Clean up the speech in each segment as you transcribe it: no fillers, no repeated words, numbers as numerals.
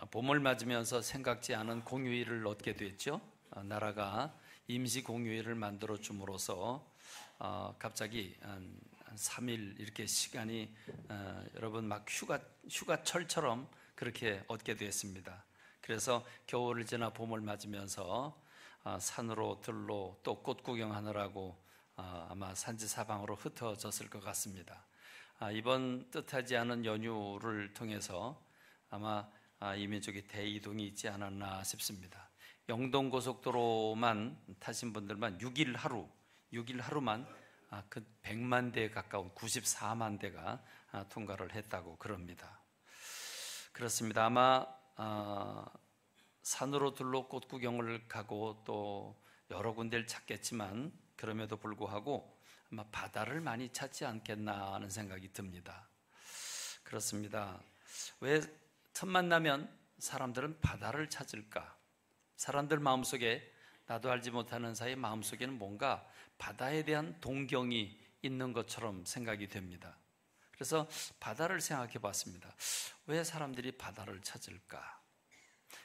봄을 맞으면서 생각지 않은 공휴일을 얻게 됐죠. 나라가 임시 공휴일을 만들어 줌으로써 갑자기 한 3일 이렇게 시간이 여러분 막 휴가철처럼 그렇게 얻게 됐습니다. 그래서 겨울을 지나 봄을 맞으면서 산으로 들로 또 꽃 구경하느라고 아마 산지 사방으로 흩어졌을 것 같습니다. 이번 뜻하지 않은 연휴를 통해서 아마 이민족의 대이동이 있지 않았나 싶습니다. 영동고속도로만 타신 분들만 6일 하루만 그 100만 대에 가까운 94만 대가 통과를 했다고 그럽니다. 그렇습니다. 아마 산으로 들로 꽃 구경을 가고 또 여러 군데를 찾겠지만 그럼에도 불구하고 아마 바다를 많이 찾지 않겠나 하는 생각이 듭니다. 그렇습니다. 왜 첫 만나면 사람들은 바다를 찾을까? 사람들 마음속에 나도 알지 못하는 사이 마음속에는 뭔가 바다에 대한 동경이 있는 것처럼 생각이 됩니다. 그래서 바다를 생각해 봤습니다. 왜 사람들이 바다를 찾을까?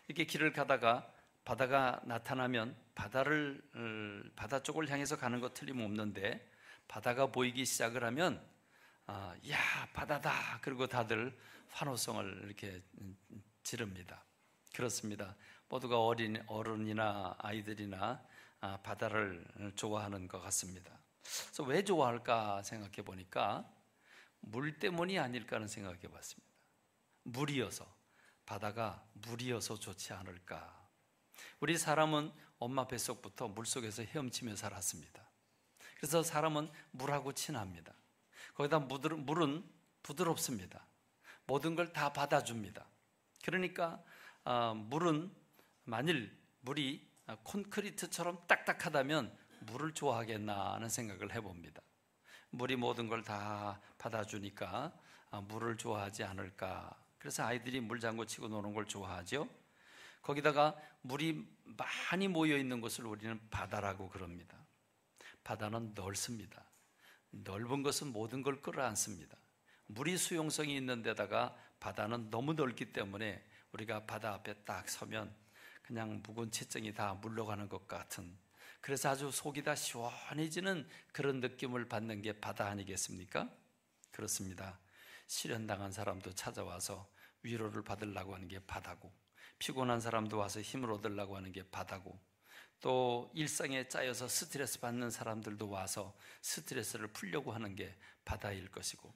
이렇게 길을 가다가 바다가 나타나면 바다 쪽을 향해서 가는 것 틀림없는데 바다가 보이기 시작을 하면 야 바다다 그리고 다들 환호성을 이렇게 지릅니다. 그렇습니다. 모두가 어른이나 아이들이나 바다를 좋아하는 것 같습니다. 그래서 왜 좋아할까 생각해 보니까 물 때문이 아닐까 하는 생각해 봤습니다. 바다가 물이어서 좋지 않을까. 우리 사람은 엄마 뱃속부터 물속에서 헤엄치며 살았습니다. 그래서 사람은 물하고 친합니다. 거기다 물은 부드럽습니다. 모든 걸 다 받아줍니다. 그러니까 물은 만일 물이 콘크리트처럼 딱딱하다면 물을 좋아하겠나 하는 생각을 해봅니다. 물이 모든 걸 다 받아주니까 물을 좋아하지 않을까. 그래서 아이들이 물장구 치고 노는 걸 좋아하죠. 거기다가 물이 많이 모여 있는 곳을 우리는 바다라고 그럽니다. 바다는 넓습니다. 넓은 것은 모든 걸 끌어안습니다. 물이 수용성이 있는 데다가 바다는 너무 넓기 때문에 우리가 바다 앞에 딱 서면 그냥 묵은 채증이 다 물러가는 것 같은, 그래서 아주 속이 다 시원해지는 그런 느낌을 받는 게 바다 아니겠습니까? 그렇습니다. 실현당한 사람도 찾아와서 위로를 받으려고 하는 게 바다고, 피곤한 사람도 와서 힘을 얻으려고 하는 게 바다고, 또 일상에 짜여서 스트레스 받는 사람들도 와서 스트레스를 풀려고 하는 게 바다일 것이고,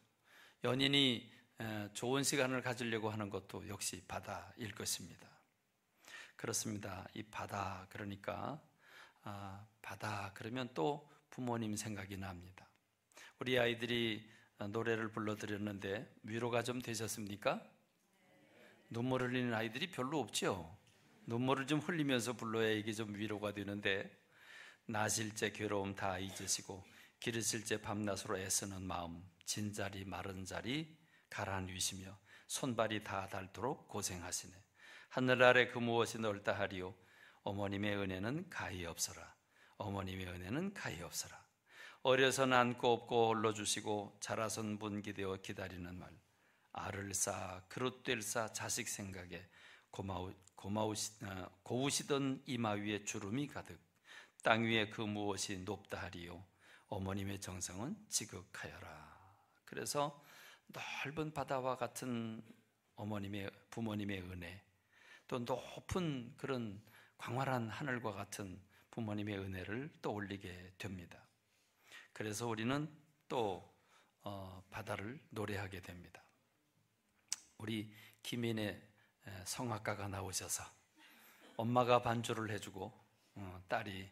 연인이 좋은 시간을 가지려고 하는 것도 역시 바다일 것입니다. 그렇습니다. 이 바다, 그러니까 바다 그러면 또 부모님 생각이 납니다. 우리 아이들이 노래를 불러드렸는데 위로가 좀 되셨습니까? 눈물 흘리는 아이들이 별로 없죠. 눈물을 좀 흘리면서 불러야 이게 좀 위로가 되는데, 나실제 괴로움 다 잊으시고 기르실제 밤낮으로 애쓰는 마음, 진자리 마른 자리 가라앉으시며 손발이 다 닳도록 고생하시네. 하늘 아래 그 무엇이 넓다 하리요, 어머님의 은혜는 가히 없어라. 어머님의 은혜는 가히 없어라. 어려서는 안고 업고 올려주시고 자라선 분기되어 기다리는 말, 알을 쌓아 그릇될 쌓아 자식 생각에 고우시던 이마 위에 주름이 가득, 땅 위에 그 무엇이 높다 하리요, 어머님의 정성은 지극하여라. 그래서 넓은 바다와 같은 부모님의 은혜, 또 높은 그런 광활한 하늘과 같은 부모님의 은혜를 떠올리게 됩니다. 그래서 우리는 또 바다를 노래하게 됩니다. 우리 김인의 성악가가 나오셔서 엄마가 반주를 해주고 딸이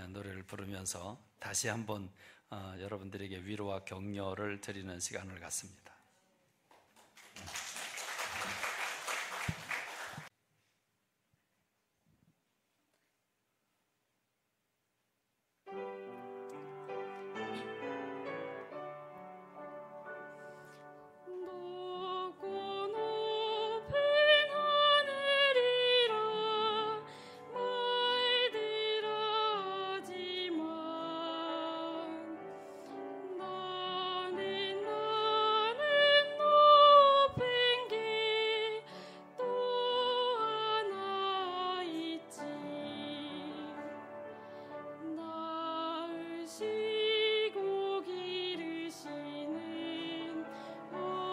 노래를 부르면서 다시 한번 여러분들에게 위로와 격려를 드리는 시간을 갖습니다. 나는 쉬고 기르시는 어머님이네.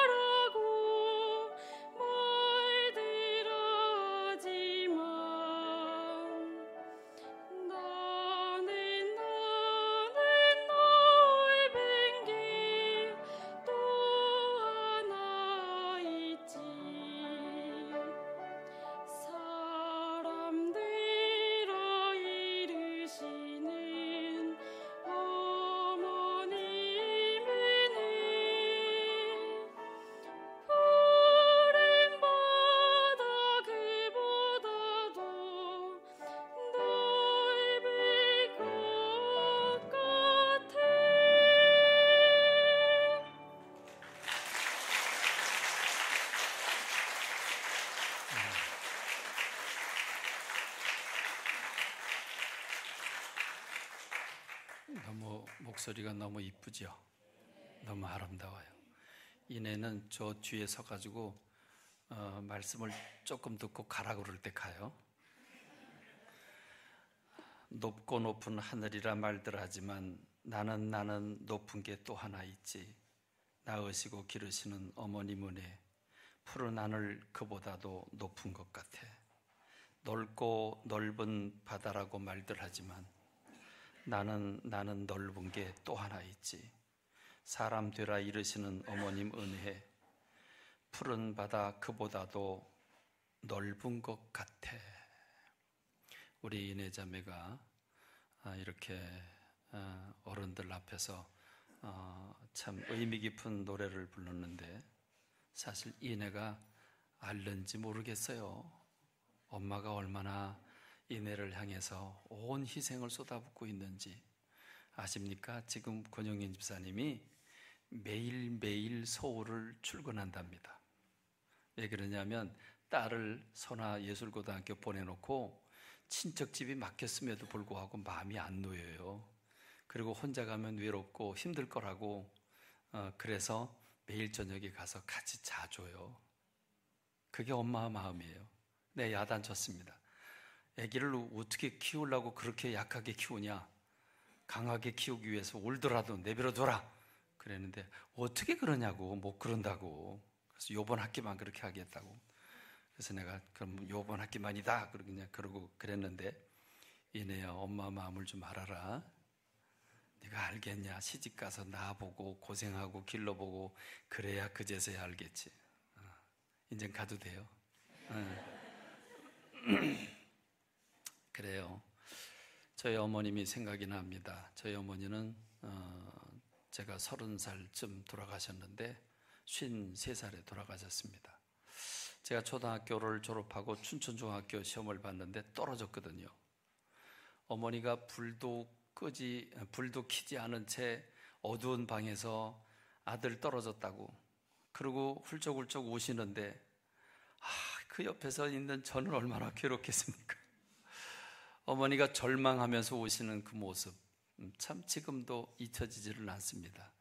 푸른 하늘 그보다도 높을 것 같아. 넓고 넓은 바다라고 말들 하지만 나는 넓은 길 또 하나 있지. 사람들아 이르시는 어머님이네. 푸른 바다 그보다도 넓을 것 같아. 너무 목소리가 너무 이쁘죠? 너무 아름다워요. 이내는 저 뒤에 서가지고 말씀을 조금 듣고 가라 그럴 때 가요. 높고 높은 하늘이라 말들 하지만 나는 높은 게 또 하나 있지. 낳으시고 기르시는 어머님 은혜, 푸른 하늘 그보다도 높은 것 같아. 넓고 넓은 바다라고 말들 하지만 나는 넓은 게 또 하나 있지. 사람 되라 이르시는 어머님 은혜, 푸른 바다 그보다도 넓은 것 같아. 우리 이내 자매가 이렇게 어른들 앞에서 참 의미 깊은 노래를 불렀는데, 사실 이내가 알는지 모르겠어요. 엄마가 얼마나 이내를 향해서 온 희생을 쏟아붓고 있는지 아십니까? 지금 권영인 집사님이 매일매일 서울을 출근한답니다. 왜 그러냐면 딸을 선화예술고등학교 보내놓고 친척집이 막혔음에도 불구하고 마음이 안 놓여요. 그리고 혼자 가면 외롭고 힘들 거라고 그래서 매일 저녁에 가서 같이 자줘요. 그게 엄마의 마음이에요. 네, 야단쳤습니다. 아기를 어떻게 키우려고 그렇게 약하게 키우냐, 강하게 키우기 위해서 울더라도 내버려둬라 그랬는데 어떻게 그러냐고, 못 그런다고. 그래서 요번 학기만 그렇게 하겠다고. 그래서 내가 그럼 요번 학기만이다 그러고 그랬는데, 이내야 엄마 마음을 좀 알아라. 네가 알겠냐? 시집가서 나보고 고생하고 길러보고 그래야 그제서야 알겠지. 이젠 가도 돼요. 그래요. 저희 어머님이 생각이 납니다. 저희 어머니는 제가 30살쯤 돌아가셨는데 53살에 돌아가셨습니다. 제가 초등학교를 졸업하고 춘천중학교 시험을 봤는데 떨어졌거든요. 어머니가 불도 켜지 않은 채 어두운 방에서 아들 떨어졌다고 그러고 훌쩍훌쩍 우시는데, 그 옆에서 있는 저는 얼마나 괴롭겠습니까? 어머니가 절망하면서 우시는 그 모습, 참 지금도 잊혀지지를 않습니다.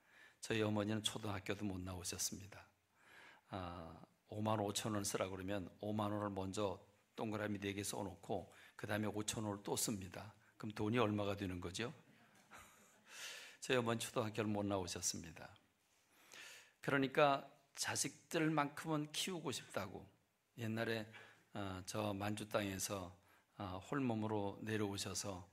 저희 어머니는 초등학교도 못 나오셨습니다. 5만 5천 원 쓰라 그러면 5만 원을 먼저 동그라미 4개 써놓고 그 다음에 5천 원을 또 씁니다. 그럼 돈이 얼마가 되는 거죠? 저희 어머니 초등학교를 못 나오셨습니다. 그러니까 자식들만큼은 키우고 싶다고 옛날에 저 만주 땅에서 홀몸으로 내려오셔서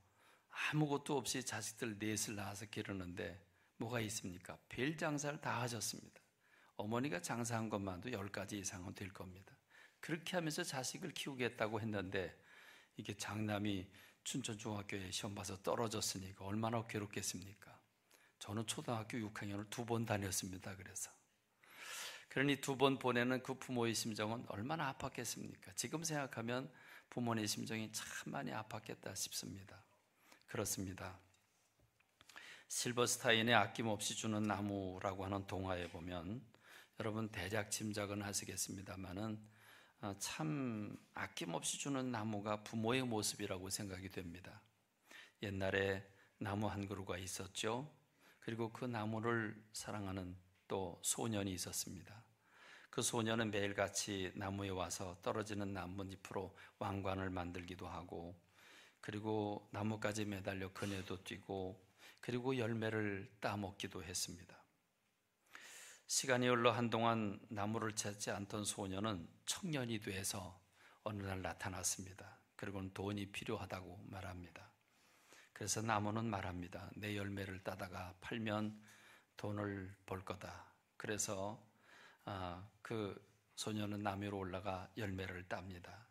아무것도 없이 자식들 넷을 낳아서 기르는데 뭐가 있습니까? 별 장사를 다 하셨습니다. 어머니가 장사한 것만도 10가지 이상은 될 겁니다. 그렇게 하면서 자식을 키우겠다고 했는데 이게 장남이 춘천중학교에 시험 봐서 떨어졌으니까 얼마나 괴롭겠습니까? 저는 초등학교 6학년을 2번 다녔습니다. 그러니 2번 보내는 그 부모의 심정은 얼마나 아팠겠습니까? 지금 생각하면 부모의 심정이 참 많이 아팠겠다 싶습니다. 그렇습니다. 실버스타인의 아낌없이 주는 나무라고 하는 동화에 보면 여러분 대략 짐작은 하시겠습니다만은 참 아낌없이 주는 나무가 부모의 모습이라고 생각이 됩니다. 옛날에 나무 한 그루가 있었죠. 그리고 그 나무를 사랑하는 또 소년이 있었습니다. 그 소년은 매일같이 나무에 와서 떨어지는 나뭇잎으로 왕관을 만들기도 하고, 그리고 나무까지 매달려 그네도 뛰고, 그리고 열매를 따먹기도 했습니다. 시간이 흘러 한동안 나무를 찾지 않던 소년은 청년이 돼서 어느 날 나타났습니다. 그리고는 돈이 필요하다고 말합니다. 그래서 나무는 말합니다. 내 열매를 따다가 팔면 돈을 벌 거다. 그래서 그 소년은 나무 위로 올라가 열매를 땁니다.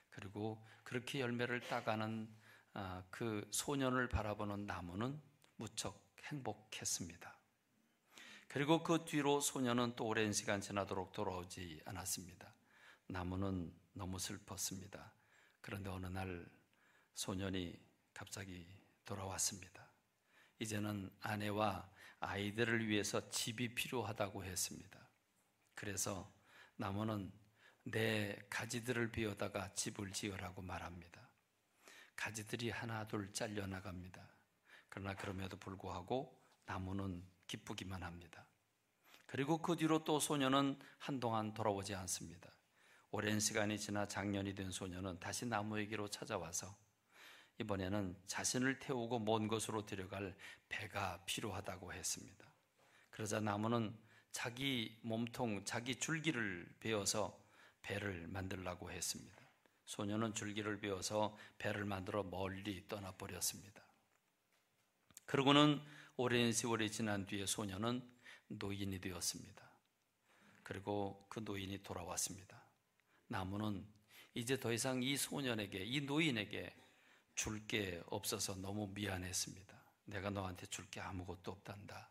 그리고 그렇게 열매를 따가는 그 소년을 바라보는 나무는 무척 행복했습니다. 그리고 그 뒤로 소년은 또 오랜 시간 지나도록 돌아오지 않았습니다. 나무는 너무 슬펐습니다. 그런데 어느 날 소년이 갑자기 돌아왔습니다. 이제는 아내와 아이들을 위해서 집이 필요하다고 했습니다. 그래서 나무는 내 가지들을 베어다가 집을 지으라고 말합니다. 가지들이 하나 둘 잘려나갑니다. 그러나 그럼에도 불구하고 나무는 기쁘기만 합니다. 그리고 그 뒤로 또 소년은 한동안 돌아오지 않습니다. 오랜 시간이 지나 장년이 된 소년은 다시 나무에게로 찾아와서 이번에는 자신을 태우고 먼 곳으로 데려갈 배가 필요하다고 했습니다. 그러자 나무는 자기 몸통, 자기 줄기를 베어서 배를 만들라고 했습니다. 소년은 줄기를 베어서 배를 만들어 멀리 떠나버렸습니다. 그러고는 오랜 세월이 지난 뒤에 소년은 노인이 되었습니다. 그리고 그 노인이 돌아왔습니다. 나무는 이제 더 이상 이 소년에게, 이 노인에게 줄 게 없어서 너무 미안했습니다. 내가 너한테 줄 게 아무것도 없단다.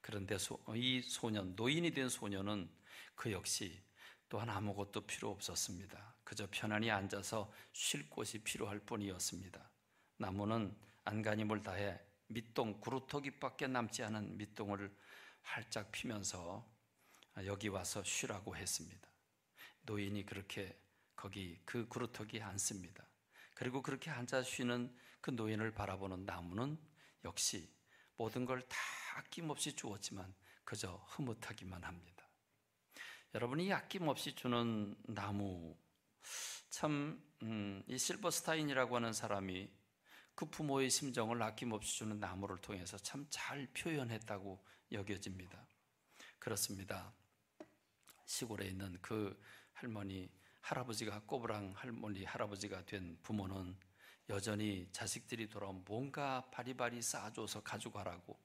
그런데 이 소년, 노인이 된 소년은 그 역시 또한 아무것도 필요 없었습니다. 그저 편안히 앉아서 쉴 곳이 필요할 뿐이었습니다. 나무는 안간힘을 다해 밑동, 구루터기밖에 남지 않은 밑동을 활짝 피면서 여기 와서 쉬라고 했습니다. 노인이 그렇게 거기 그 구루터기에 앉습니다. 그리고 그렇게 앉아 쉬는 그 노인을 바라보는 나무는 역시 모든 걸 다 아낌없이 주었지만 그저 흐뭇하기만 합니다. 여러분이 아낌없이 주는 나무, 참 이 실버스타인이라고 하는 사람이 그 부모의 심정을 아낌없이 주는 나무를 통해서 참 잘 표현했다고 여겨집니다. 그렇습니다. 시골에 있는 그 할머니, 할아버지가 꼬부랑 할머니, 할아버지가 된 부모는 여전히 자식들이 돌아오면 뭔가 바리바리 쌓아줘서 가져가라고.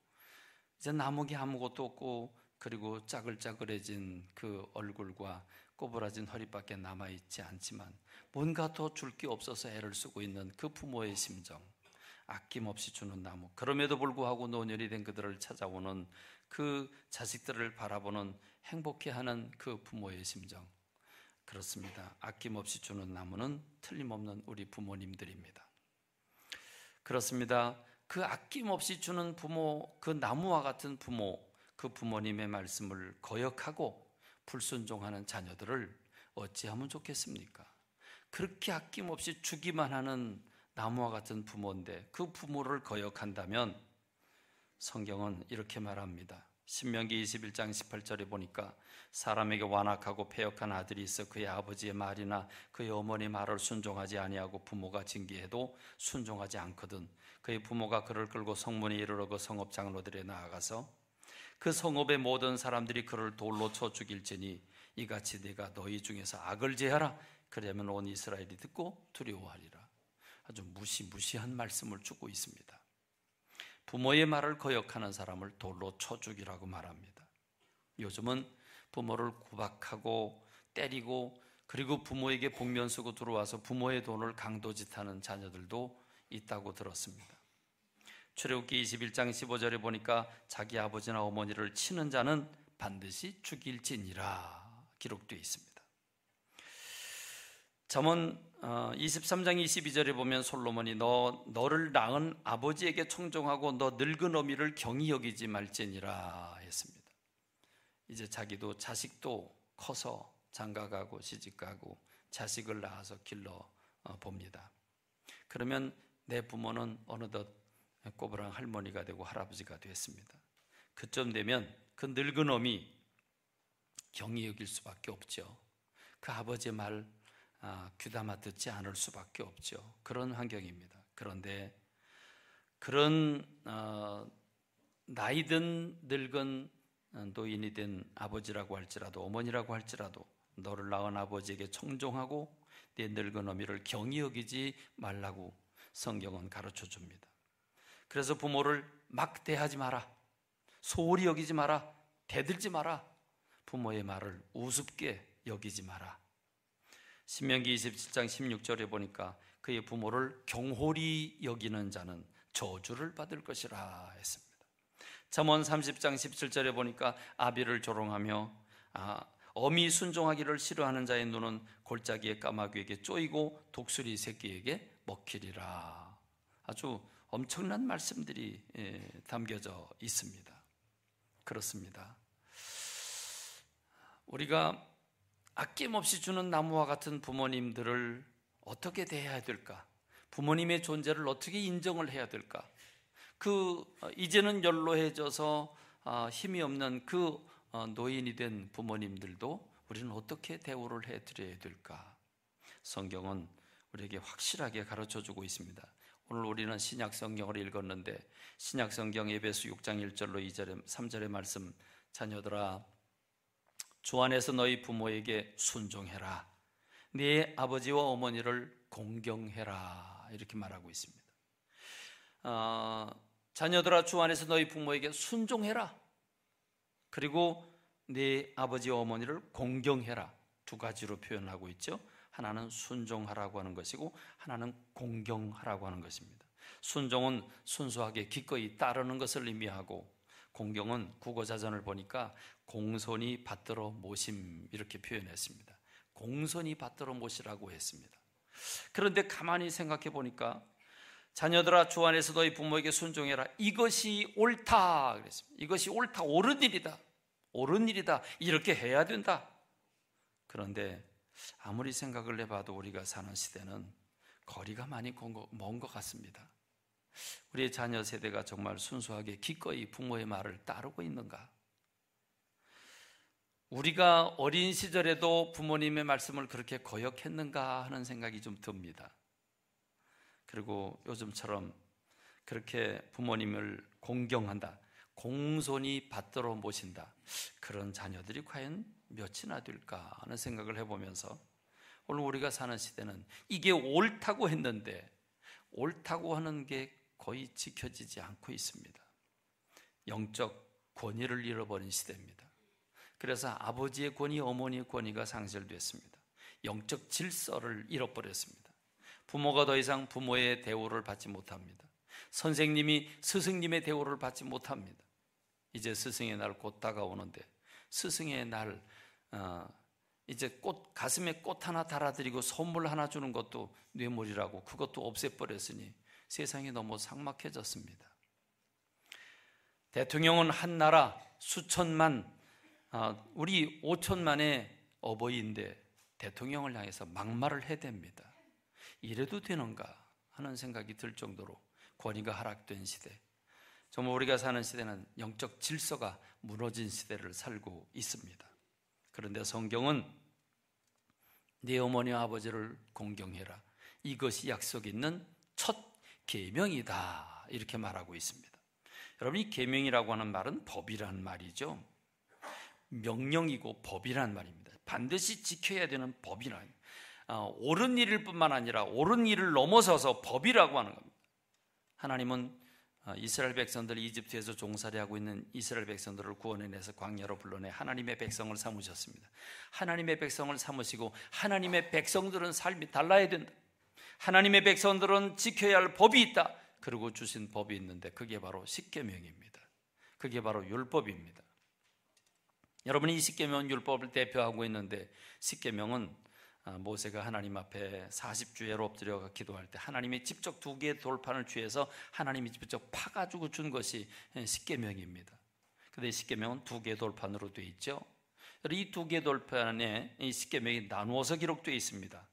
이제 나무기 아무것도 없고 그리고 짜글짜글해진 그 얼굴과 꼬부라진 허리밖에 남아있지 않지만 뭔가 더 줄 게 없어서 애를 쓰고 있는 그 부모의 심정, 아낌없이 주는 나무, 그럼에도 불구하고 노년이 된 그들을 찾아오는 그 자식들을 바라보는 행복해하는 그 부모의 심정, 그렇습니다. 아낌없이 주는 나무는 틀림없는 우리 부모님들입니다. 그렇습니다. 그 아낌없이 주는 부모, 그 나무와 같은 부모, 그 부모님의 말씀을 거역하고 불순종하는 자녀들을 어찌하면 좋겠습니까? 그렇게 아낌없이 주기만 하는 나무와 같은 부모인데 그 부모를 거역한다면 성경은 이렇게 말합니다. 신명기 21장 18절에 보니까 사람에게 완악하고 패역한 아들이 있어 그의 아버지의 말이나 그의 어머니 말을 순종하지 아니하고 부모가 징계해도 순종하지 않거든 그의 부모가 그를 끌고 성문에 이르러 그 성읍 장로들에 나아가서 그 성읍의 모든 사람들이 그를 돌로 쳐 죽일지니 이같이 네가 너희 중에서 악을 제하라. 그러면 온 이스라엘이 듣고 두려워하리라. 아주 무시무시한 말씀을 주고 있습니다. 부모의 말을 거역하는 사람을 돌로 쳐 죽이라고 말합니다. 요즘은 부모를 구박하고 때리고 그리고 부모에게 복면 쓰고 들어와서 부모의 돈을 강도짓하는 자녀들도 있다고 들었습니다. 출애굽기 21장 15절에 보니까 자기 아버지나 어머니를 치는 자는 반드시 죽일지니라 기록되어 있습니다. 잠언 23장 22절에 보면 솔로몬이 너를 낳은 아버지에게 청종하고 너 늙은 어미를 경히 여기지 말지니라 했습니다. 이제 자기도 자식도 커서 장가가고 시집가고 자식을 낳아서 길러 봅니다. 그러면 내 부모는 어느덧 꼬부랑 할머니가 되고 할아버지가 됐습니다. 그쯤 되면 그 늙은 어미 경히 여길 수밖에 없죠. 그 아버지의 말 귀담아 듣지 않을 수밖에 없죠. 그런 환경입니다. 그런데 그런 나이든 늙은 노인이 된 아버지라고 할지라도 어머니라고 할지라도 너를 낳은 아버지에게 청종하고 내 늙은 어미를 경히 여기지 말라고 성경은 가르쳐 줍니다. 그래서 부모를 막 대하지 마라, 소홀히 여기지 마라, 대들지 마라, 부모의 말을 우습게 여기지 마라. 신명기 27장 16절에 보니까 그의 부모를 경홀히 여기는 자는 저주를 받을 것이라 했습니다. 잠언 30장 17절에 보니까 아비를 조롱하며 어미 순종하기를 싫어하는 자의 눈은 골짜기의 까마귀에게 쪼이고 독수리 새끼에게 먹히리라. 아주 엄청난 말씀들이 담겨져 있습니다. 그렇습니다. 우리가 아낌없이 주는 나무와 같은 부모님들을 어떻게 대해야 될까? 부모님의 존재를 어떻게 인정을 해야 될까? 이제는 연로해져서 힘이 없는 그 노인이 된 부모님들도 우리는 어떻게 대우를 해드려야 될까? 성경은 우리에게 확실하게 가르쳐주고 있습니다. 오늘 우리는 신약 성경을 읽었는데 신약 성경 에베소 6장 1절로 2절에 3절의 말씀, 자녀들아 주 안에서 너희 부모에게 순종해라, 네 아버지와 어머니를 공경해라, 이렇게 말하고 있습니다. 자녀들아 주 안에서 너희 부모에게 순종해라, 그리고 네 아버지와 어머니를 공경해라. 두 가지로 표현하고 있죠. 하나는 순종하라고 하는 것이고 하나는 공경하라고 하는 것입니다. 순종은 순수하게 기꺼이 따르는 것을 의미하고, 공경은 국어자전을 보니까 공손히 받들어 모심, 이렇게 표현했습니다. 공손히 받들어 모시라고 했습니다. 그런데 가만히 생각해 보니까 자녀들아 주 안에서 너희 부모에게 순종해라, 이것이 옳다 그랬습니다. 이것이 옳다, 옳은 일이다, 옳은 일이다, 이렇게 해야 된다. 그런데 아무리 생각을 해봐도 우리가 사는 시대는 거리가 많이 먼 것 같습니다. 우리의 자녀 세대가 정말 순수하게 기꺼이 부모의 말을 따르고 있는가? 우리가 어린 시절에도 부모님의 말씀을 그렇게 거역했는가 하는 생각이 좀 듭니다. 그리고 요즘처럼 그렇게 부모님을 공경한다, 공손히 받들어 모신다, 그런 자녀들이 과연 몇이나 될까 하는 생각을 해보면서 오늘 우리가 사는 시대는 이게 옳다고 했는데 옳다고 하는 게 거의 지켜지지 않고 있습니다. 영적 권위를 잃어버린 시대입니다. 그래서 아버지의 권위, 어머니의 권위가 상실됐습니다. 영적 질서를 잃어버렸습니다. 부모가 더 이상 부모의 대우를 받지 못합니다. 선생님이 스승님의 대우를 받지 못합니다. 이제 스승의 날 곧 다가오는데 스승의 날 이제 가슴에 꽃 하나 달아드리고 선물 하나 주는 것도 뇌물이라고 그것도 없애버렸으니 세상이 너무 삭막해졌습니다. 대통령은 한 나라 수천만, 우리 5천만의 어버이인데 대통령을 향해서 막말을 해댑니다. 이래도 되는가 하는 생각이 들 정도로 권위가 하락된 시대, 정말 우리가 사는 시대는 영적 질서가 무너진 시대를 살고 있습니다. 그런데 성경은 네 어머니와 아버지를 공경해라, 이것이 약속 있는 첫 계명이다, 이렇게 말하고 있습니다. 여러분, 이 계명이라고 하는 말은 법이라는 말이죠. 명령이고 법이라는 말입니다. 반드시 지켜야 되는 법이라는, 옳은 일일 뿐만 아니라 옳은 일을 넘어서서 법이라고 하는 겁니다. 하나님은 이스라엘 백성들, 이집트에서 종살이 하고 있는 이스라엘 백성들을 구원해내서 광야로 불러내 하나님의 백성을 삼으셨습니다. 하나님의 백성을 삼으시고 하나님의 백성들은 삶이 달라야 된다, 하나님의 백성들은 지켜야 할 법이 있다, 그리고 주신 법이 있는데 그게 바로 십계명입니다. 그게 바로 율법입니다. 여러분이 이 십계명 율법을 대표하고 있는데 십계명은 모세가 하나님 앞에 40주야로 엎드려 기도할 때 하나님이 직접 2개의 돌판을 취해서 하나님이 직접 파가지고 준 것이 십계명입니다. 근데 이 십계명은 2개의 돌판으로 되어 있죠. 이 2개의 돌판에 이 십계명이 나누어서 기록되어 있습니다.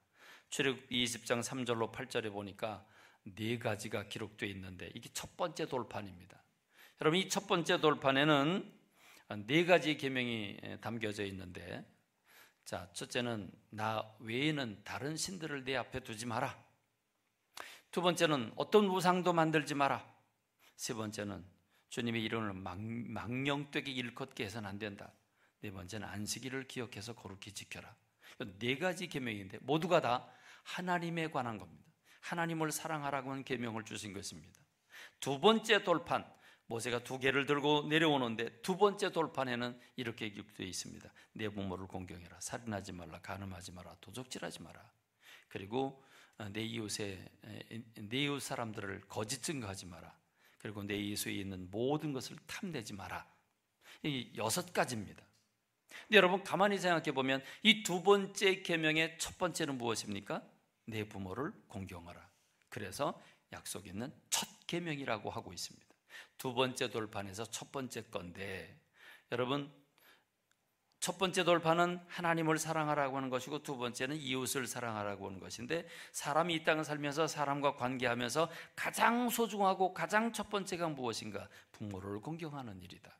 출애굽기 20장 3절로 8절에 보니까 4가지가 기록되어 있는데 이게 첫 번째 돌판입니다. 여러분, 이 첫 번째 돌판에는 4가지 계명이 담겨져 있는데, 자, 첫째는 나 외에는 다른 신들을 내 앞에 두지 마라. 두 번째는 어떤 우상도 만들지 마라. 세 번째는 주님의 이름을 망령되게 일컫게 해서는 안 된다. 네 번째는 안식일을 기억해서 거룩히 지켜라. 4가지 계명인데 모두가 다 하나님에 관한 겁니다. 하나님을 사랑하라고 하는 계명을 주신 것입니다. 두 번째 돌판, 모세가 2개를 들고 내려오는데 두 번째 돌판에는 이렇게 기록되어 있습니다. 내 부모를 공경해라. 살인하지 말라. 간음하지 마라. 도적질하지 마라. 그리고 내 이웃 사람들을 거짓 증거하지 마라. 그리고 내 이웃에 있는 모든 것을 탐내지 마라. 이 6가지입니다. 근데 여러분, 가만히 생각해 보면 이 두 번째 계명의 첫 번째는 무엇입니까? 내 부모를 공경하라. 그래서 약속 있는 첫 계명이라고 하고 있습니다. 두 번째 돌판에서 첫 번째 건데, 여러분, 첫 번째 돌판은 하나님을 사랑하라고 하는 것이고 두 번째는 이웃을 사랑하라고 하는 것인데, 사람이 이 땅을 살면서 사람과 관계하면서 가장 소중하고 가장 첫 번째가 무엇인가? 부모를 공경하는 일이다.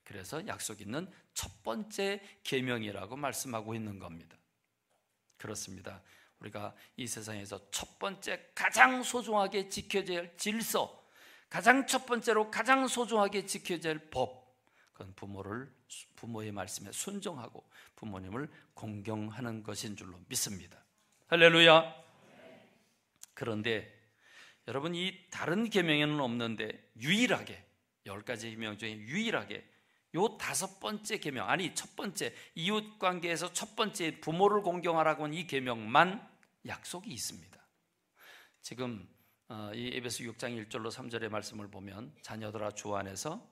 그래서 약속 있는 첫 번째 계명이라고 말씀하고 있는 겁니다. 그렇습니다. 우리가 이 세상에서 첫 번째 가장 소중하게 지켜져야 할 질서, 가장 첫 번째로 가장 소중하게 지켜져야 할 법, 그건 부모의 말씀에 순종하고 부모님을 공경하는 것인 줄로 믿습니다. 할렐루야. 그런데 여러분, 이 다른 계명에는 없는데 유일하게 10가지 계명 중에 유일하게 요 5번째 계명, 아니 첫 번째 이웃 관계에서 첫 번째 부모를 공경하라고 하는 이 계명만 약속이 있습니다. 지금 이 에베소 6장 1절로 3절의 말씀을 보면, 자녀들아 주 안에서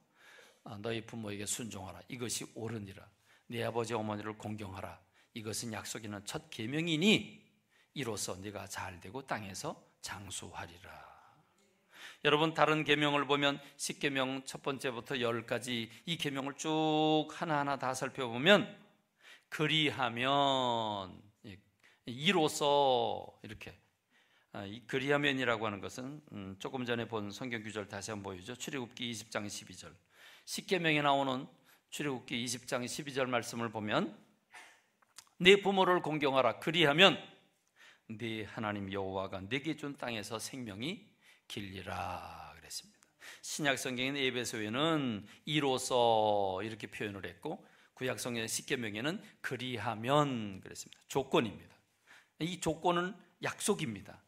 너희 부모에게 순종하라. 이것이 옳으니라. 네 아버지 어머니를 공경하라. 이것은 약속 있는 첫 계명이니 이로써 네가 잘되고 땅에서 장수하리라. 여러분, 다른 계명을 보면 10계명 첫 번째부터 10가지 이 계명을 쭉 하나하나 다 살펴보면, 그리하면, 이로써, 이렇게 이 그리하면이라고 하는 것은 조금 전에 본 성경 구절 다시 한번 보여주죠. 출애굽기 20장 12절 10계명에 나오는 출애굽기 20장 12절 말씀을 보면, 네 부모를 공경하라. 그리하면 네 하나님 여호와가 네게 준 땅에서 생명이 길리라 그랬습니다. 신약 성경인 에베소에는 이로써 이렇게 표현을 했고, 구약 성경의 십계명에는 그리하면 그랬습니다. 조건입니다. 이 조건은 약속입니다.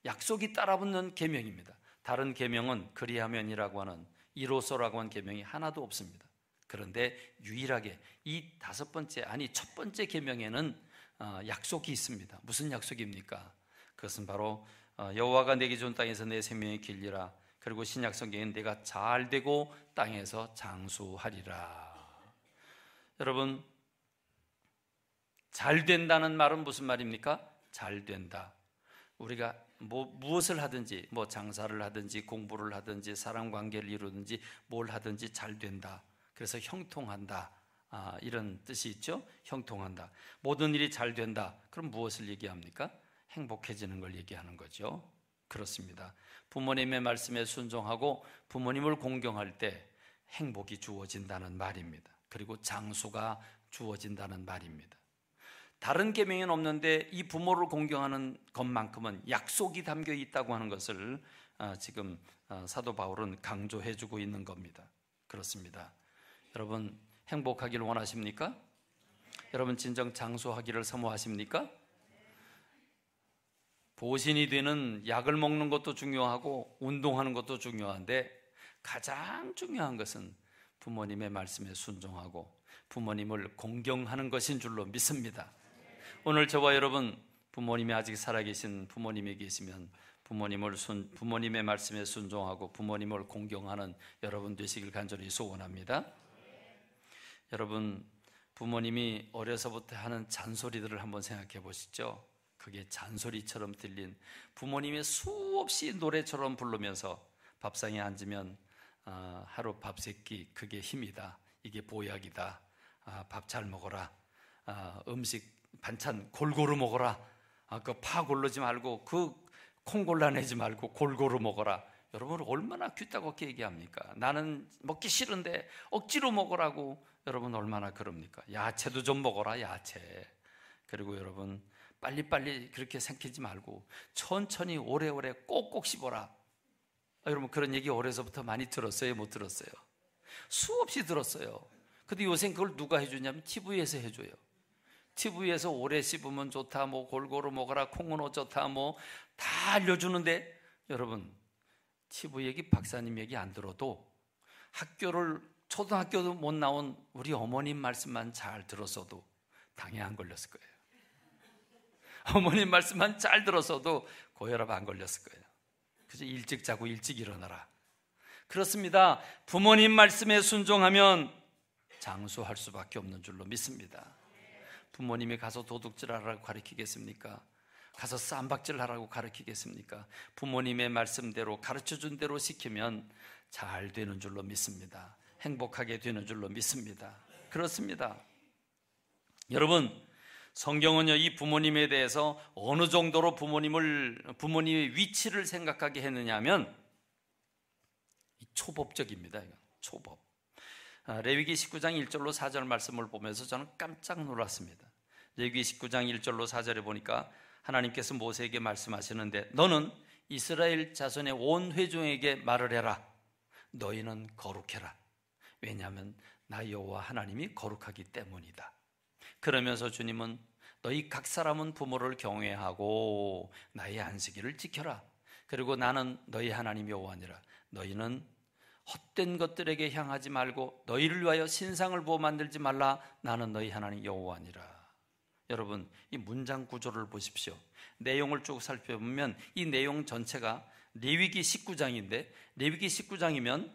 약속이 따라붙는 계명입니다. 다른 계명은 그리하면이라고 하는, 이로써라고 하는 계명이 하나도 없습니다. 그런데 유일하게 이 5번째, 아니 첫 번째 계명에는 약속이 있습니다. 무슨 약속입니까? 그것은 바로 여호와가 내게 준 땅에서 내 생명이 길리라. 그리고 신약 성경엔 내가 잘되고 땅에서 장수하리라. 여러분, 잘된다는 말은 무슨 말입니까? 잘된다. 우리가 무엇을 하든지, 장사를 하든지 공부를 하든지 사람관계를 이루든지 뭘 하든지 잘된다. 그래서 형통한다. 이런 뜻이 있죠. 형통한다. 모든 일이 잘된다. 그럼 무엇을 얘기합니까? 행복해지는 걸 얘기하는 거죠. 그렇습니다. 부모님의 말씀에 순종하고 부모님을 공경할 때 행복이 주어진다는 말입니다. 그리고 장수가 주어진다는 말입니다. 다른 계명은 없는데 이 부모를 공경하는 것만큼은 약속이 담겨 있다고 하는 것을 지금 사도 바울은 강조해주고 있는 겁니다. 그렇습니다. 여러분, 행복하기를 원하십니까? 여러분, 진정 장수하기를 사모하십니까? 보신이 되는 약을 먹는 것도 중요하고 운동하는 것도 중요한데, 가장 중요한 것은 부모님의 말씀에 순종하고 부모님을 공경하는 것인 줄로 믿습니다. 오늘 저와 여러분, 부모님이 아직 살아계신 부모님이 계시면 부모님의 말씀에 순종하고 부모님을 공경하는 여러분 되시길 간절히 소원합니다. 여러분, 부모님이 어려서부터 하는 잔소리들을 한번 생각해 보시죠. 그게 잔소리처럼 들린 부모님이 수없이 노래처럼 부르면서 밥상에 앉으면 하루 밥 세 끼 그게 힘이다. 이게 보약이다. 밥 잘 먹어라. 음식 반찬 골고루 먹어라. 그 파 고르지 말고 그 콩 골라내지 말고 골고루 먹어라. 여러분 얼마나 귀따갑게 얘기합니까? 나는 먹기 싫은데 억지로 먹으라고. 여러분 얼마나 그럽니까? 야채도 좀 먹어라. 야채. 그리고 여러분 빨리빨리 그렇게 생기지 말고 천천히 오래오래 꼭꼭 씹어라. 여러분 그런 얘기 어려서부터 많이 들었어요? 못 들었어요? 수없이 들었어요. 근데 요새 그걸 누가 해주냐면 TV에서 해줘요. TV에서 오래 씹으면 좋다, 뭐 골고루 먹어라, 콩은 어쩌다, 뭐 다 알려주는데 여러분 TV 얘기, 박사님 얘기 안 들어도 초등학교도 못 나온 우리 어머님 말씀만 잘 들었어도 당에 안 걸렸을 거예요. 어머님 말씀만 잘 들었어도 고혈압 안 걸렸을 거예요. 그래서 일찍 자고 일찍 일어나라. 그렇습니다. 부모님 말씀에 순종하면 장수할 수밖에 없는 줄로 믿습니다. 부모님이 가서 도둑질하라고 가르치겠습니까? 가서 쌈박질하라고 가르치겠습니까? 부모님의 말씀대로 가르쳐준 대로 시키면 잘 되는 줄로 믿습니다. 행복하게 되는 줄로 믿습니다. 그렇습니다. 여러분 성경은요 이 부모님에 대해서 어느 정도로 부모님의 위치를 생각하게 했느냐 하면 초법적입니다. 초법. 레위기 19장 1절로 4절 말씀을 보면서 저는 깜짝 놀랐습니다. 레위기 19장 1절로 4절에 보니까 하나님께서 모세에게 말씀하시는데 너는 이스라엘 자손의 온 회중에게 말을 해라. 너희는 거룩해라. 왜냐하면 나 여호와 하나님이 거룩하기 때문이다. 그러면서 주님은 너희 각 사람은 부모를 경외하고 나의 안식일을 지켜라. 그리고 나는 너희 하나님 여호와니라. 너희는 헛된 것들에게 향하지 말고 너희를 위하여 신상을 보호 만들지 말라. 나는 너희 하나님 여호와니라. 여러분 이 문장 구조를 보십시오. 내용을 쭉 살펴보면 이 내용 전체가 레위기 19장인데 레위기 19장이면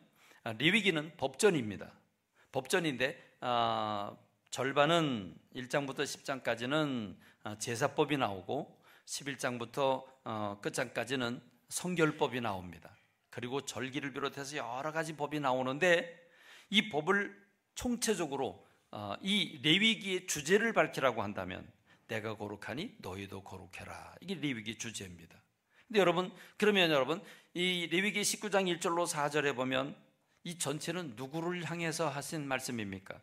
레위기는 법전입니다. 법전인데 절반은 1장부터 10장까지는 제사법이 나오고 11장부터 끝장까지는 성결법이 나옵니다. 그리고 절기를 비롯해서 여러 가지 법이 나오는데 이 법을 총체적으로 이 레위기의 주제를 밝히라고 한다면 내가 거룩하니 너희도 거룩해라. 이게 레위기 주제입니다. 근데 그러면 여러분 이 레위기 19장 1절로 4절에 보면 이 전체는 누구를 향해서 하신 말씀입니까?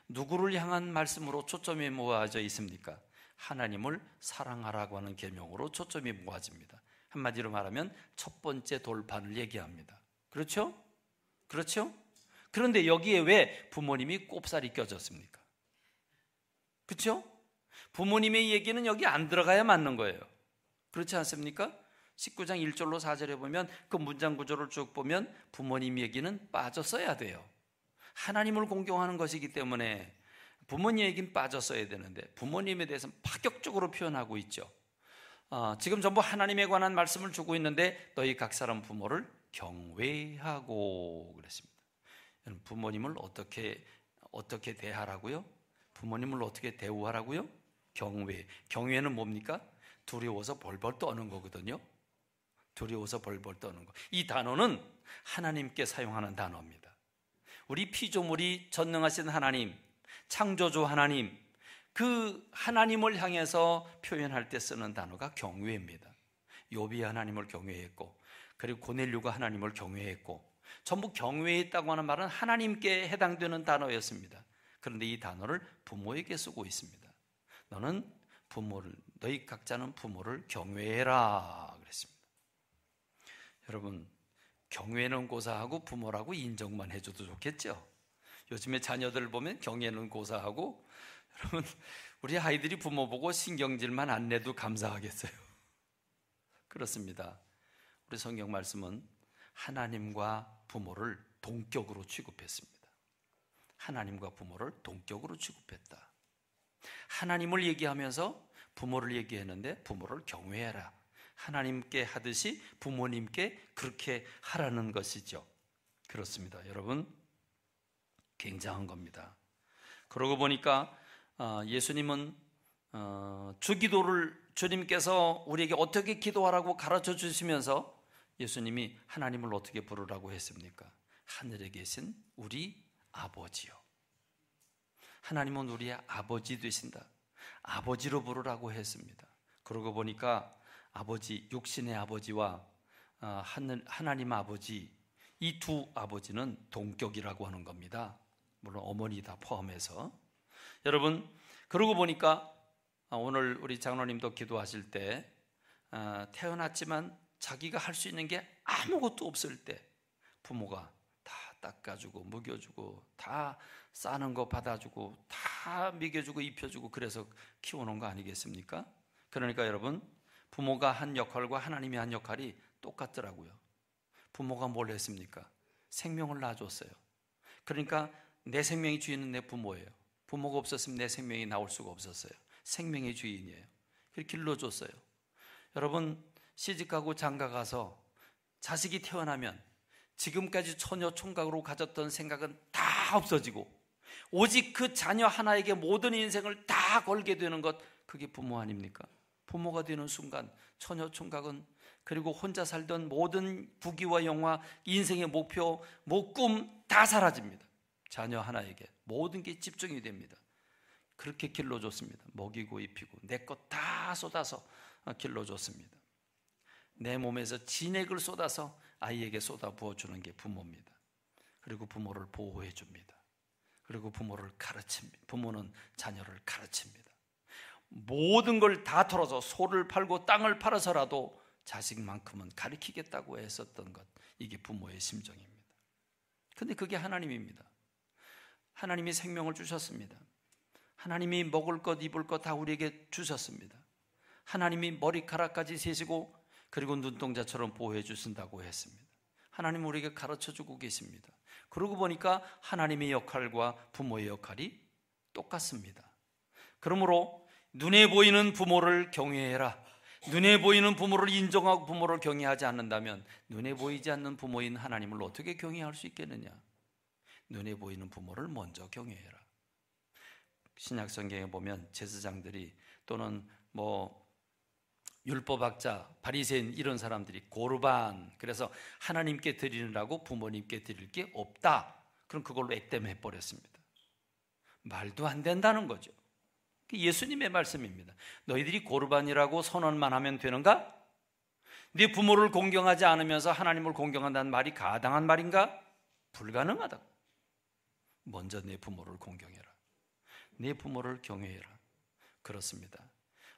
누구를 향한 말씀으로 초점이 모아져 있습니까? 하나님을 사랑하라고 하는 계명으로 초점이 모아집니다. 한마디로 말하면 첫 번째 돌판을 얘기합니다. 그렇죠? 그렇죠? 그런데 여기에 왜 부모님이 꼽살이 껴졌습니까? 그렇죠? 부모님의 얘기는 여기 안 들어가야 맞는 거예요. 그렇지 않습니까? 19장 1절로 4절에 보면 그 문장 구조를 쭉 보면 부모님 얘기는 빠졌어야 돼요. 하나님을 공경하는 것이기 때문에 부모님 얘기는 빠졌어야 되는데 부모님에 대해서는 파격적으로 표현하고 있죠. 지금 전부 하나님에 관한 말씀을 주고 있는데 너희 각 사람 부모를 경외하고 그랬습니다. 부모님을 어떻게 대하라고요? 부모님을 어떻게 대우하라고요? 경외. 경외는 뭡니까? 두려워서 벌벌 떠는 거거든요. 두려워서 벌벌 떠는 거. 이 단어는 하나님께 사용하는 단어입니다. 우리 피조물이 전능하신 하나님, 창조주 하나님, 그 하나님을 향해서 표현할 때 쓰는 단어가 경외입니다. 욥이 하나님을 경외했고, 그리고 고넬료가 하나님을 경외했고, 전부 경외했다고 하는 말은 하나님께 해당되는 단어였습니다. 그런데 이 단어를 부모에게 쓰고 있습니다. 너희 각자는 부모를 경외해라 그랬습니다. 여러분, 경외는 고사하고 부모라고 인정만 해줘도 좋겠죠? 요즘에 자녀들 보면 경외는 고사하고, 여러분 우리 아이들이 부모 보고 신경질만 안 내도 감사하겠어요. 그렇습니다. 우리 성경 말씀은 하나님과 부모를 동격으로 취급했습니다. 하나님과 부모를 동격으로 취급했다. 하나님을 얘기하면서 부모를 얘기했는데 부모를 경외해라. 하나님께 하듯이 부모님께 그렇게 하라는 것이죠. 그렇습니다. 여러분, 굉장한 겁니다. 그러고 보니까 예수님은 주기도를 주님께서 우리에게 어떻게 기도하라고 가르쳐 주시면서 예수님이 하나님을 어떻게 부르라고 했습니까? 하늘에 계신 우리 아버지요. 하나님은 우리의 아버지 되신다. 아버지로 부르라고 했습니다. 그러고 보니까 아버지, 육신의 아버지와 하나님 아버지, 이 두 아버지는 동격이라고 하는 겁니다. 물론 어머니 다 포함해서. 여러분, 그러고 보니까 오늘 우리 장로님도 기도하실 때 태어났지만 자기가 할 수 있는 게 아무것도 없을 때 부모가 다 닦아주고 먹여주고 다 싸는 거 받아주고 다 먹여주고 입혀주고 그래서 키우는 거 아니겠습니까? 그러니까 여러분, 부모가 한 역할과 하나님이 한 역할이 똑같더라고요. 부모가 뭘 했습니까? 생명을 낳아줬어요. 그러니까 내 생명의 주인은 내 부모예요. 부모가 없었으면 내 생명이 나올 수가 없었어요. 생명의 주인이에요. 그렇게 길러줬어요. 여러분, 시집가고 장가가서 자식이 태어나면 지금까지 처녀 총각으로 가졌던 생각은 다 없어지고 오직 그 자녀 하나에게 모든 인생을 다 걸게 되는 것, 그게 부모 아닙니까? 부모가 되는 순간 처녀 총각은, 그리고 혼자 살던 모든 부귀와 영화, 인생의 목표, 꿈 다 사라집니다. 자녀 하나에게 모든 게 집중이 됩니다. 그렇게 길러줬습니다. 먹이고 입히고 내 것 다 쏟아서 길러줬습니다. 내 몸에서 진액을 쏟아서 아이에게 쏟아 부어주는 게 부모입니다. 그리고 부모를 보호해 줍니다. 그리고 부모를 가르칩니다. 부모는 자녀를 가르칩니다. 모든 걸 다 털어서 소를 팔고 땅을 팔아서라도 자식만큼은 가르치겠다고 했었던 것, 이게 부모의 심정입니다. 근데 그게 하나님입니다. 하나님이 생명을 주셨습니다. 하나님이 먹을 것 입을 것 다 우리에게 주셨습니다. 하나님이 머리카락까지 세시고 그리고 눈동자처럼 보호해 주신다고 했습니다. 하나님 우리에게 가르쳐주고 계십니다. 그러고 보니까 하나님의 역할과 부모의 역할이 똑같습니다. 그러므로 눈에 보이는 부모를 경외해라. 눈에 보이는 부모를 인정하고 부모를 경외하지 않는다면 눈에 보이지 않는 부모인 하나님을 어떻게 경외할 수 있겠느냐? 눈에 보이는 부모를 먼저 경외해라. 신약 성경에 보면 제사장들이 또는 율법학자, 바리새인 이런 사람들이 고르반, 그래서 하나님께 드리느라고 부모님께 드릴 게 없다. 그럼 그걸로 액땜해 버렸습니다. 말도 안 된다는 거죠. 예수님의 말씀입니다. 너희들이 고르반이라고 선언만 하면 되는가? 네 부모를 공경하지 않으면서 하나님을 공경한다는 말이 가당한 말인가? 불가능하다. 먼저 내 부모를 공경해라. 내 부모를 경외해라. 그렇습니다.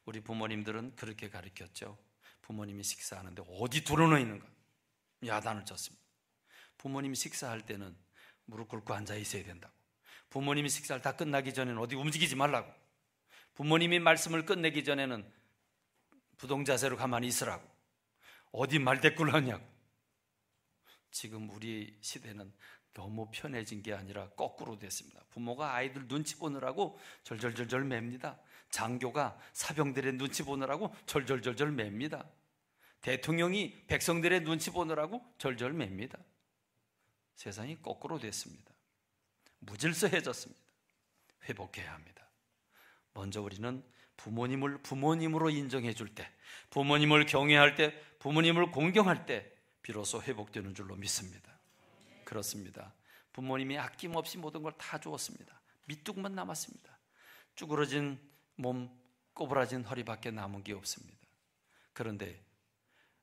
우리 부모님들은 그렇게 가르쳤죠. 부모님이 식사하는데 어디 드러놓이는가? 야단을 쳤습니다. 부모님이 식사할 때는 무릎 꿇고 앉아 있어야 된다고. 부모님이 식사를 다 끝나기 전에는 어디 움직이지 말라고. 부모님이 말씀을 끝내기 전에는 부동자세로 가만히 있으라고. 어디 말대꾸를 하냐고. 지금 우리 시대는 너무 편해진 게 아니라 거꾸로 됐습니다. 부모가 아이들 눈치 보느라고 절절절절 맵니다. 장교가 사병들의 눈치 보느라고 절절절절 맵니다. 대통령이 백성들의 눈치 보느라고 절절 맵니다. 세상이 거꾸로 됐습니다. 무질서해졌습니다. 회복해야 합니다. 먼저 우리는 부모님을 부모님으로 인정해 줄 때, 부모님을 경외할 때, 부모님을 공경할 때 비로소 회복되는 줄로 믿습니다. 그렇습니다. 부모님이 아낌없이 모든 걸 다 주었습니다. 밑둥만 남았습니다. 쭈그러진 몸, 꼬부라진 허리밖에 남은 게 없습니다. 그런데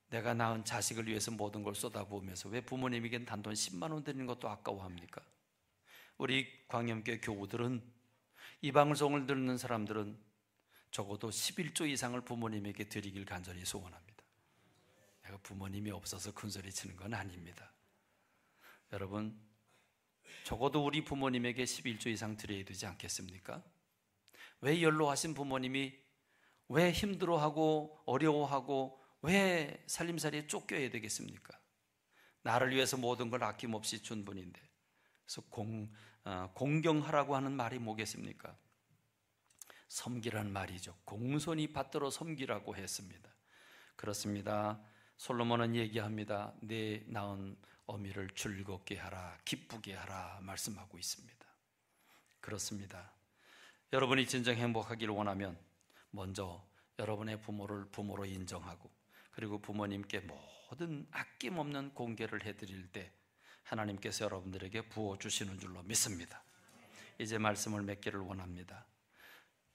내가 낳은 자식을 위해서 모든 걸 쏟아부으면서 왜 부모님에겐 단돈 10만 원 드리는 것도 아까워합니까? 우리 광염교회 교우들은, 이 방송을 듣는 사람들은 적어도 11조 이상을 부모님에게 드리길 간절히 소원합니다. 내가 부모님이 없어서 큰소리 치는 건 아닙니다. 여러분, 적어도 우리 부모님에게 11조 이상 드려야 되지 않겠습니까? 왜 연로하신 부모님이 왜 힘들어하고 어려워하고 왜 살림살이에 쫓겨야 되겠습니까? 나를 위해서 모든 걸 아낌없이 준 분인데. 그래서 공경하라고 하는 말이 뭐겠습니까? 섬기라는 말이죠. 공손히 받들어 섬기라고 했습니다. 그렇습니다. 솔로몬은 얘기합니다. 내 낳은 어미를 즐겁게 하라, 기쁘게 하라 말씀하고 있습니다. 그렇습니다. 여러분이 진정 행복하기를 원하면 먼저 여러분의 부모를 부모로 인정하고, 그리고 부모님께 모든 아낌없는 공개를 해드릴 때 하나님께서 여러분들에게 부어주시는 줄로 믿습니다. 이제 말씀을 맺기를 원합니다.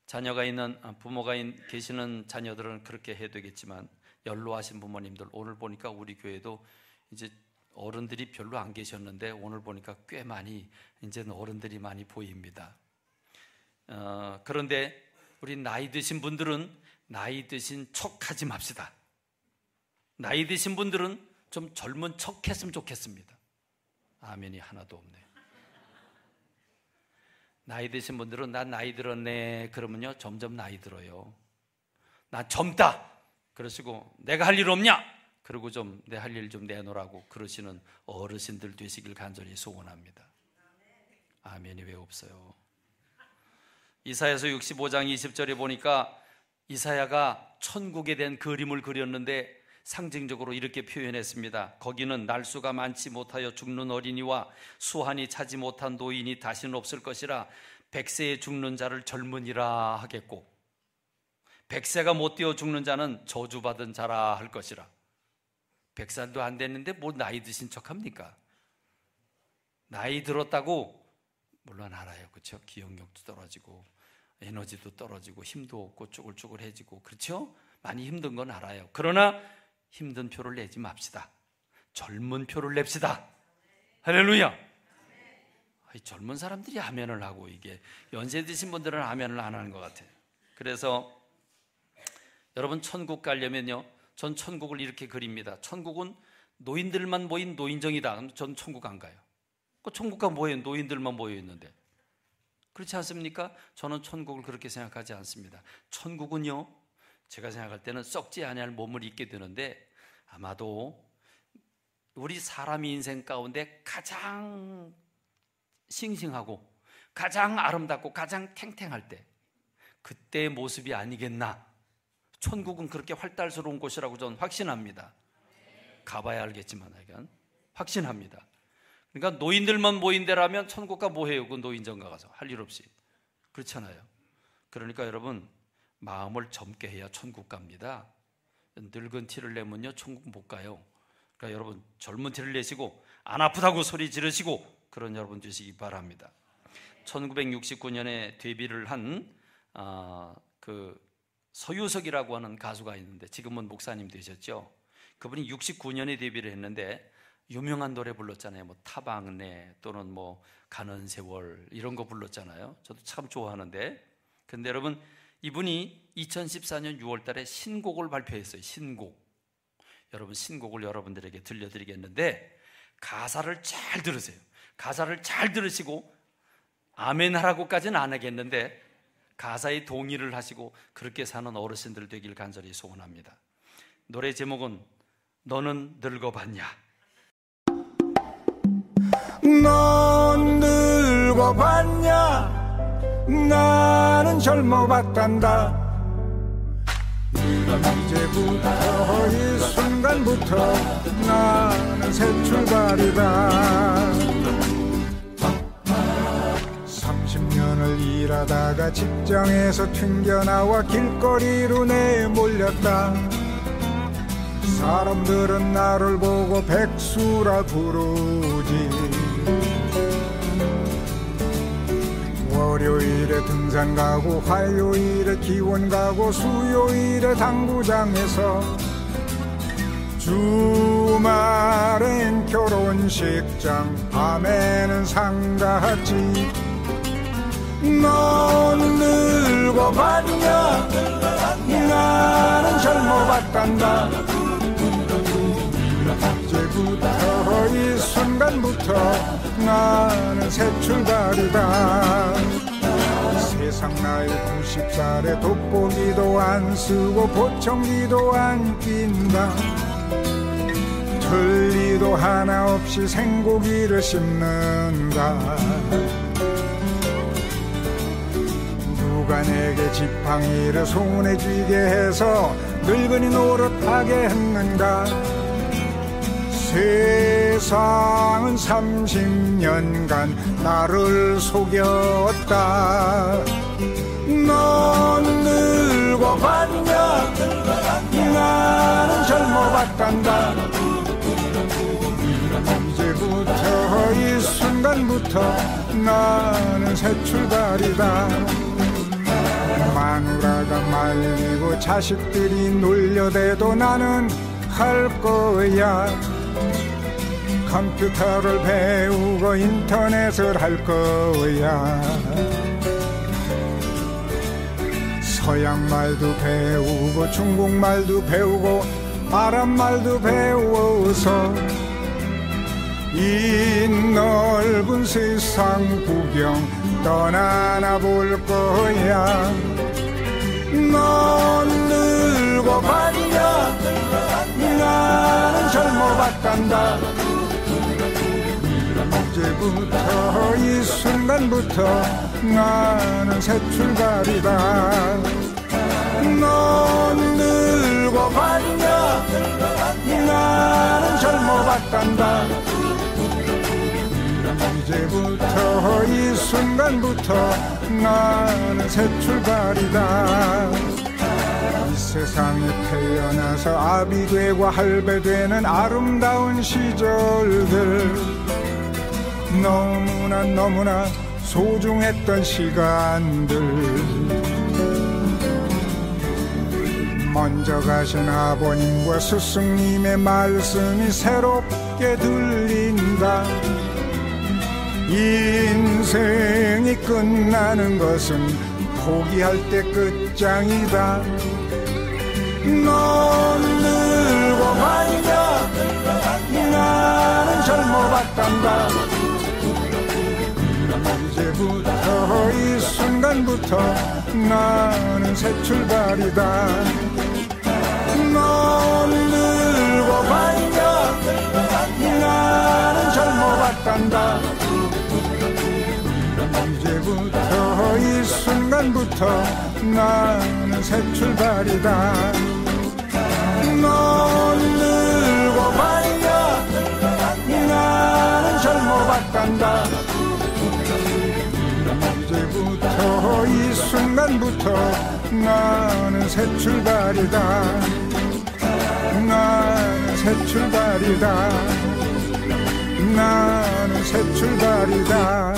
자녀가 있는 부모가 계시는 자녀들은 그렇게 해야 되겠지만, 연로하신 부모님들, 오늘 보니까 우리 교회도 이제 어른들이 별로 안 계셨는데 오늘 보니까 꽤 많이, 이제는 어른들이 많이 보입니다. 그런데 우리 나이 드신 분들은 나이 드신 척하지 맙시다. 나이 드신 분들은 좀 젊은 척 했으면 좋겠습니다. 아멘이 하나도 없네. 나이 드신 분들은 난 나이 들었네 그러면요 점점 나이 들어요. 나 젊다 그러시고, 내가 할 일 없냐 그리고 좀 내 할 일 좀 내놓으라고 그러시는 어르신들 되시길 간절히 소원합니다. 아멘이 왜 없어요? 이사야서 65장 20절에 보니까 이사야가 천국에 대한 그림을 그렸는데 상징적으로 이렇게 표현했습니다. 거기는 날수가 많지 못하여 죽는 어린이와 수한이 차지 못한 노인이 다시는 없을 것이라 100세에 죽는 자를 젊은이라 하겠고, 100세가 못 되어 죽는 자는 저주받은 자라 할 것이라. 100살도 안 됐는데 뭐 나이 드신 척합니까? 나이 들었다고 물론 알아요, 그렇죠? 기억력도 떨어지고 에너지도 떨어지고 힘도 없고 쭈글쭈글해지고, 그렇죠? 많이 힘든 건 알아요. 그러나 힘든 표를 내지 맙시다. 젊은 표를 냅시다. 할렐루야. 젊은 사람들이 아멘을 하고, 이게 연세 드신 분들은 아멘을 안 하는 것 같아요. 그래서 여러분, 천국 가려면요, 전 천국을 이렇게 그립니다. 천국은 노인들만 모인 노인정이다. 전 천국 안 가요. 그 천국가 뭐예요? 노인들만 모여 있는데. 그렇지 않습니까? 저는 천국을 그렇게 생각하지 않습니다. 천국은요, 제가 생각할 때는 썩지 아니할 몸을 입게 되는데, 아마도 우리 사람의 인생 가운데 가장 싱싱하고 가장 아름답고 가장 탱탱할 때, 그때의 모습이 아니겠나. 천국은 그렇게 활달스러운 곳이라고 저는 확신합니다. 가봐야 알겠지만 하여간 확신합니다. 그러니까 노인들만 모인 데라면 천국가 뭐해요? 그 노인정가 가서 할 일 없이. 그렇잖아요. 그러니까 여러분, 마음을 젊게 해야 천국 갑니다. 늙은 티를 내면요 천국 못 가요. 그러니까 여러분, 젊은 티를 내시고 안 아프다고 소리 지르시고 그런 여러분 되시기 바랍니다. 1969년에 데뷔를 한 그 서유석이라고 하는 가수가 있는데, 지금은 목사님 되셨죠. 그분이 69년에 데뷔를 했는데 유명한 노래 불렀잖아요. 뭐 타방네 또는 뭐 가는 세월 이런 거 불렀잖아요. 저도 참 좋아하는데, 근데 여러분, 이분이 2014년 6월 달에 신곡을 발표했어요. 신곡. 여러분, 신곡을 여러분들에게 들려드리겠는데 가사를 잘 들으세요. 가사를 잘 들으시고 아멘 하라고까지는 안 하겠는데 가사에 동의를 하시고 그렇게 사는 어르신들 되길 간절히 소원합니다. 노래 제목은 너는 늙어봤냐. 넌 늙어봤냐? 나는 젊어봤단다. 이제부터 이 순간부터 나는 새 출발이다. 30년을 일하다가 직장에서 튕겨나와 길거리로 내몰렸다. 사람들은 나를 보고 백수라 부르지. 월요일에 등산 가고 화요일에 기원 가고 수요일에 당구장에서 주말엔 결혼식장 밤에는 상가집. 넌 늙어봤냐? 나는 젊어봤단다. 이제부터 이 순간부터 나는 새 출발이다. 세상 나이 90살에 돋보기도 안 쓰고 보청기도 안 낀다. 틀니도 하나 없이 생고기를 씹는다. 누가 내게 지팡이를 손에 쥐게 해서 늙은이 노릇하게 했는가. 세상은 30년간 나를 속였다. 넌 늙어봤냐 나는 젊어봤단다. 이제부터 이 순간부터 나는 새 출발이다. 마누라가 말리고 자식들이 놀려대도 나는 할 거야. 컴퓨터를 배우고 인터넷을 할 거야. 서양말도 배우고 중국말도 배우고 아랍말도 배워서 이 넓은 세상 구경 떠나나 볼 거야. 넌 늙어봤냐 나는 젊어봤단다. 이제부터 이 순간부터 나는 새 출발이다. 넌 늙어봤냐 나는 젊어봤단다. 이제부터 이 순간부터 나는 새 출발이다. 이 세상에 태어나서 아비 되고 할배 되는 아름다운 시절들, 너무나 소중했던 시간들. 먼저 가신 아버님과 스승님의 말씀이 새롭게 들린다. 인생이 끝나는 것은 포기할 때 끝장이다. 넌 늙어봤냐 나는 젊어봤단다. 이제부터 이 순간부터 나는 새 출발이다. 넌 늙어봤냐 나는 젊어봤단다. 이제부터 이 순간부터 나는 새 출발이다. 넌 늙어봤냐 나는 젊어봤단다. 이제부터 이 순간부터 나는 새 출발이다. 나는 새 출발이다. 나는 새 출발이다.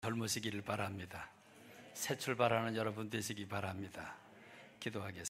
젊으시기를 바랍니다. 새 출발하는 여러분 되시기 바랍니다. 기도하겠습니다.